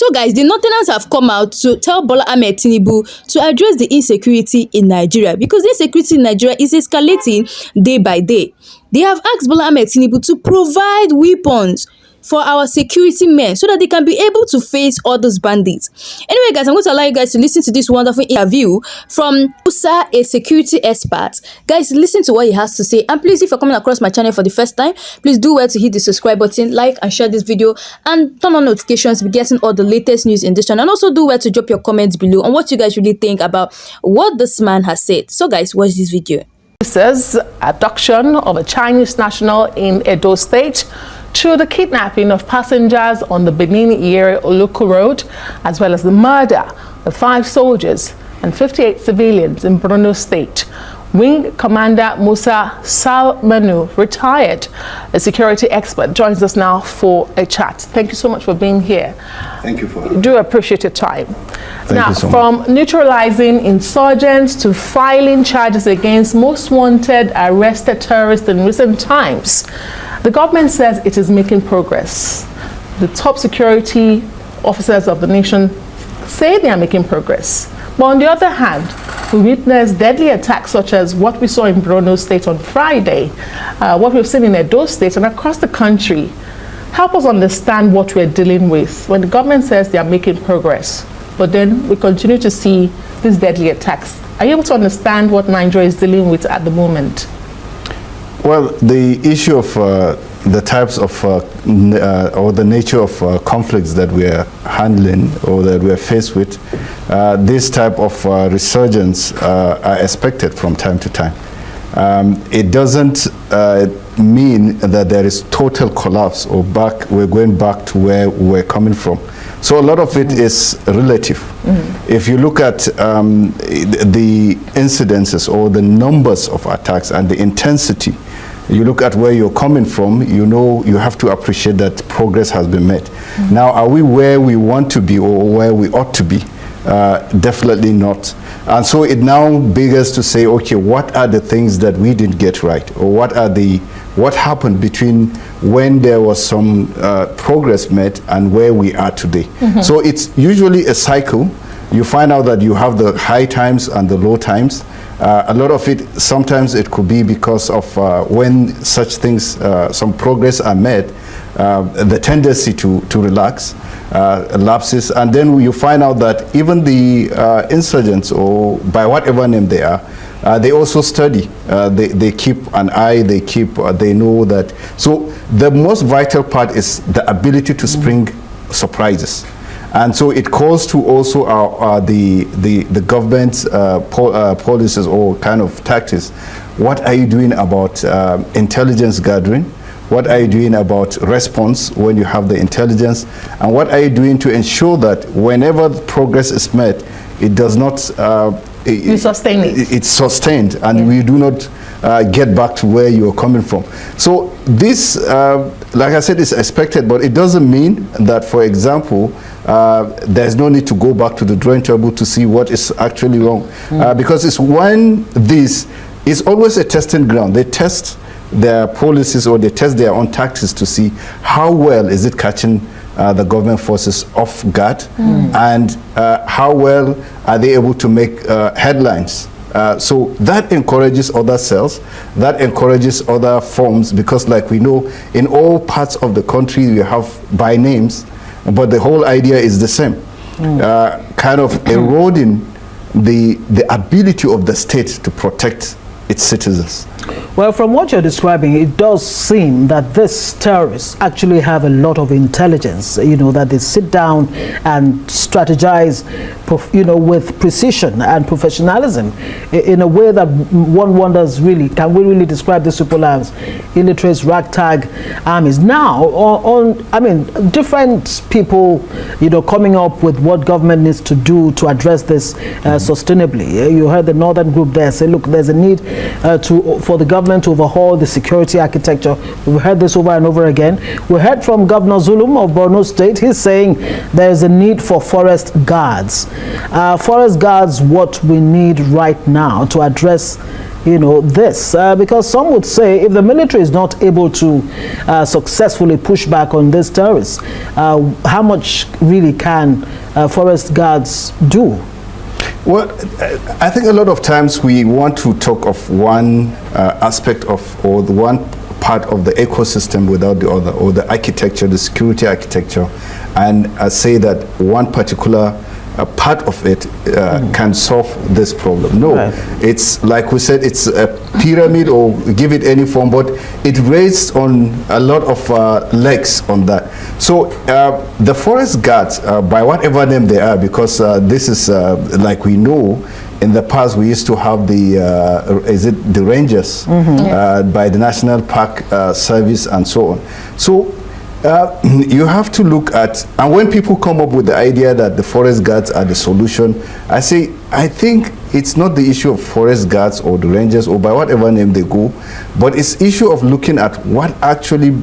So guys, the Northerners have come out to tell Bola Ahmed Tinubu to address the insecurity in Nigeria, because the insecurity in Nigeria is escalating day by day. They have asked Bola Ahmed Tinubu to provide weapons for our security men so that they can be able to face all those bandits. Anyway, guys, I'm going to allow you guys to listen to this wonderful interview from Musa, a security expert. Guys, listen to what he has to say. And please, if you're coming across my channel for the first time, please do well to hit the subscribe button, like and share this video, and turn on notifications to be getting all the latest news in this channel. And also do well to drop your comments below on what you guys really think about what this man has said. So guys, watch this video. It says abduction of a Chinese national in Edo State, through the kidnapping of passengers on the Benin-Iyere-Oluku Road, as well as the murder of 5 soldiers and 58 civilians in Borno State. Wing Commander Musa Salmanu, retired, a security expert, joins us now for a chat. Thank you so much for being here. Thank you for having me. Do appreciate your time. Thank you so from much. neutralizing insurgents to filing charges against most wanted arrested terrorists in recent times, the government says it is making progress. The top security officers of the nation say they are making progress. But on the other hand, we witnessed deadly attacks such as what we saw in Borno State on Friday, what we've seen in Edo State and across the country. Help us understand what we're dealing with when the government says they are making progress, but then we continue to see these deadly attacks. Are you able to understand what Nigeria is dealing with at the moment? Well, the issue of the types of or the nature of conflicts that we are handling or that we are faced with, this type of resurgence are expected from time to time. It doesn't mean that there is total collapse or we're going back to where we're coming from. So a lot of it is relative. If you look at the incidences or the numbers of attacks and the intensity, you look at where you're coming from, you know you have to appreciate that progress has been made. Now, are we where we want to be or where we ought to be? Definitely not. And so it now beggars to say, okay, what are the things that we didn't get right? Or what happened between when there was some progress made and where we are today? So it's usually a cycle. You find out that you have the high times and the low times. A lot of it, sometimes it could be because of when such things, some progress are made, the tendency to relax lapses, and then you find out that even the insurgents, or by whatever name they are, they also study. They keep an eye, they know that. So the most vital part is the ability to spring surprises. And so it calls to also the government's policies or kind of tactics. What are you doing about intelligence gathering? What are you doing about response when you have the intelligence? And what are you doing to ensure that whenever progress is made, it does not... you sustain it. It's sustained, and we do not get back to where you're coming from. So this, like I said, is expected, but it doesn't mean that, for example, there's no need to go back to the drawing table to see what is actually wrong. Because it's when this is always a testing ground. They test their policies or they test their own tactics to see how well is it catching the government forces off guard, and how well are they able to make headlines. So that encourages other cells, that encourages other forms, because like we know, in all parts of the country you have by names, but the whole idea is the same. Kind of eroding the ability of the state to protect its citizens. Well, from what you're describing, it does seem that these terrorists actually have a lot of intelligence, you know, that they sit down and strategize, you know, with precision and professionalism in a way that one wonders, really, can we really describe these people as illiterates, ragtag armies? Now, I mean, different people, you know, coming up with what government needs to do to address this sustainably. You heard the Northern group there say, look, there's a need for the government to overhaul the security architecture. We've heard this over and over again. We heard from Governor Zulum of Borno State. He's saying there's a need for forest guards. Forest guards, what we need right now to address this? Because some would say if the military is not able to successfully push back on these terrorists, how much really can forest guards do? Well, I think a lot of times we want to talk of one aspect of, or the one part of the ecosystem without the other, or the architecture, the security architecture, and say that one particular part of it can solve this problem. No, Right. It's like we said, it's a pyramid, or give it any form, but it rests on a lot of legs on that. So the forest guards, by whatever name they are, because this is like we know, in the past we used to have the the rangers by the National Park Service and so on. So you have to look at, and when people come up with the idea that the forest guards are the solution, I say, I think it's not the issue of forest guards or the rangers or by whatever name they go, but it's issue of looking at what actually,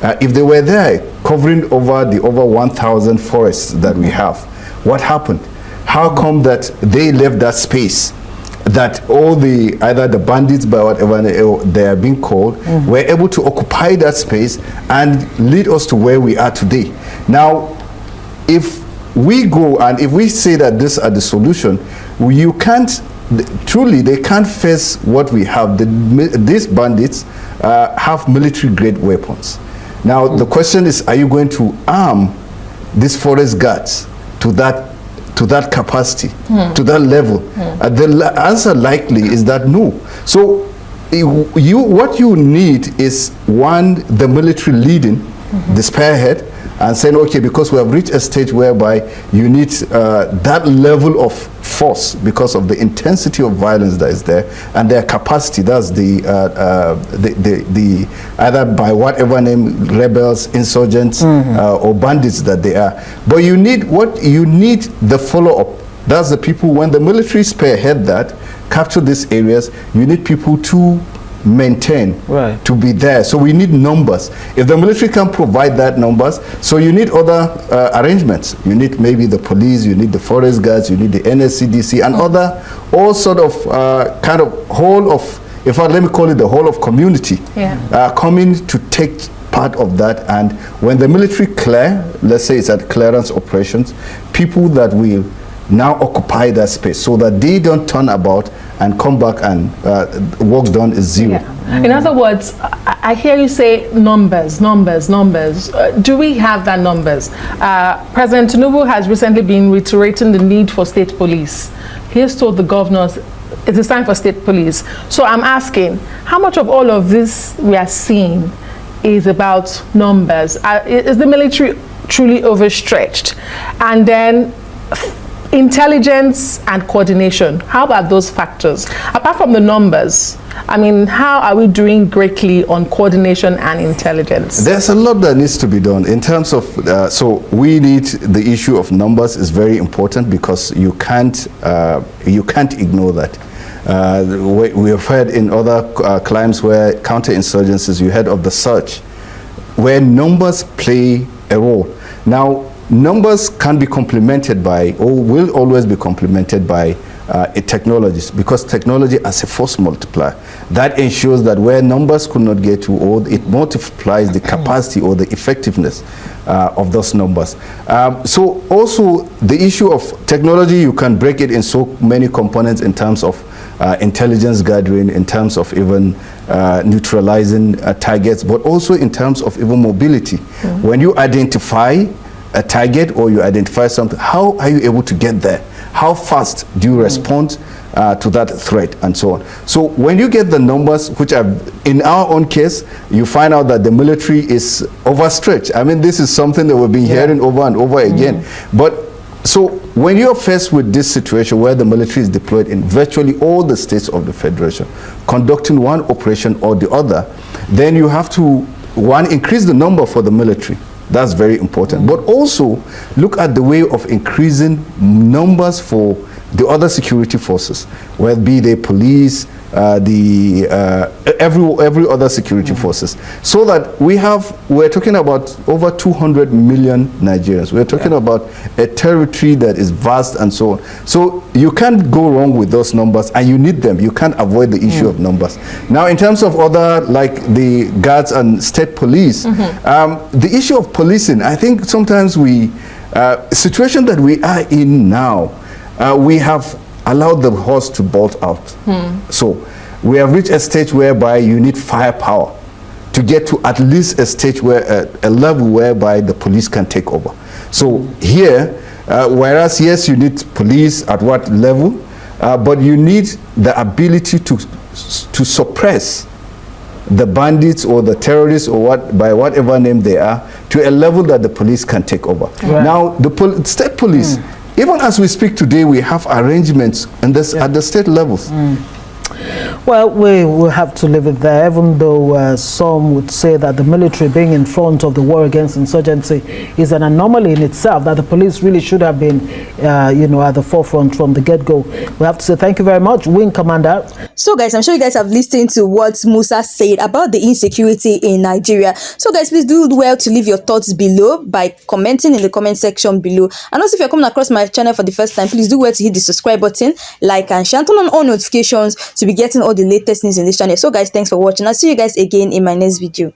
if they were there covering over 1,000 forests that we have, what happened? How come that they left that space, that all the, either the bandits, by whatever they are being called, were able to occupy that space and lead us to where we are today? Now, if we go and if we say that these are the solution, you can't, truly they can't face what we have. These bandits have military grade weapons. Now the question is, are you going to arm these forest guards to that capacity, to that level? The answer likely is that no. So what you need is, one, the military leading, the spearhead, and saying, okay, because we have reached a stage whereby you need that level of force because of the intensity of violence that is there and their capacity. That's the either by whatever name, rebels, insurgents, or bandits that they are. But you need the follow-up. That's the people, when the military spearhead that, capture these areas, you need people to maintain, Right. to be there. So we need numbers. If the military can provide that numbers, so you need other arrangements. You need maybe the police, you need the forest guards, you need the NSCDC and other, all sort of kind of whole of, in fact, let me call it the whole of community, coming to take part of that. And when the military clear, let's say it's at clearance operations, people that will now occupy that space so that they don't turn about and come back and work done is zero. Yeah. In other words, I hear you say numbers. Do we have that numbers? President Tinubu has recently been reiterating the need for state police. He has told the governors it is time for state police. So I'm asking, how much of all of this we are seeing is about numbers? Is the military truly overstretched? And then intelligence and coordination, how about those factors? Apart from the numbers, I mean, how are we doing greatly on coordination and intelligence? There's a lot that needs to be done in terms of, so we need, the issue of numbers is very important because you can't ignore that. We have heard in other climes where counterinsurgencies, you heard of the surge, where numbers play a role. Now, numbers can be complemented by, or will always be complemented by technologies, because technology as a force multiplier, that ensures that where numbers could not get to, or it multiplies the capacity or the effectiveness of those numbers. So also the issue of technology, you can break it in so many components in terms of intelligence gathering, in terms of even neutralizing targets, but also in terms of even mobility. When you identify a target or you identify something, how are you able to get there? How fast do you respond to that threat and so on? So when you get the numbers, which are, in our own case, you find out that the military is overstretched. I mean, this is something that we've been hearing over and over again. But so when you're faced with this situation where the military is deployed in virtually all the states of the Federation, conducting one operation or the other, then you have to, one, increase the number for the military. That's very important. But also look at the way of increasing numbers for the other security forces, whether be they police, every other security forces, so that we're talking about over 200 million Nigerians. We're talking about a territory that is vast and so on. So you can't go wrong with those numbers, and you need them. You can't avoid the issue of numbers. Now, in terms of other, like the guards and state police, the issue of policing, I think sometimes situation that we are in now, we have allowed the horse to bolt out. So we have reached a stage whereby you need firepower to get to at least a stage where a level whereby the police can take over. So here, whereas yes, you need police at what level, but you need the ability to suppress the bandits or the terrorists or by whatever name they are, to a level that the police can take over. Right. Now, the state police, even as we speak today, we have arrangements at the state levels. Well, we will have to leave it there, even though some would say that the military being in front of the war against insurgency is an anomaly in itself, that the police really should have been, at the forefront from the get-go. We have to say thank you very much, Wing Commander. So guys, I'm sure you guys have listened to what Musa said about the insecurity in Nigeria. So guys, please do well to leave your thoughts below by commenting in the comment section below. And also, if you're coming across my channel for the first time, please do well to hit the subscribe button, like and share, and turn on all notifications to be getting all the latest news in this channel. So guys, thanks for watching. I'll see you guys again in my next video.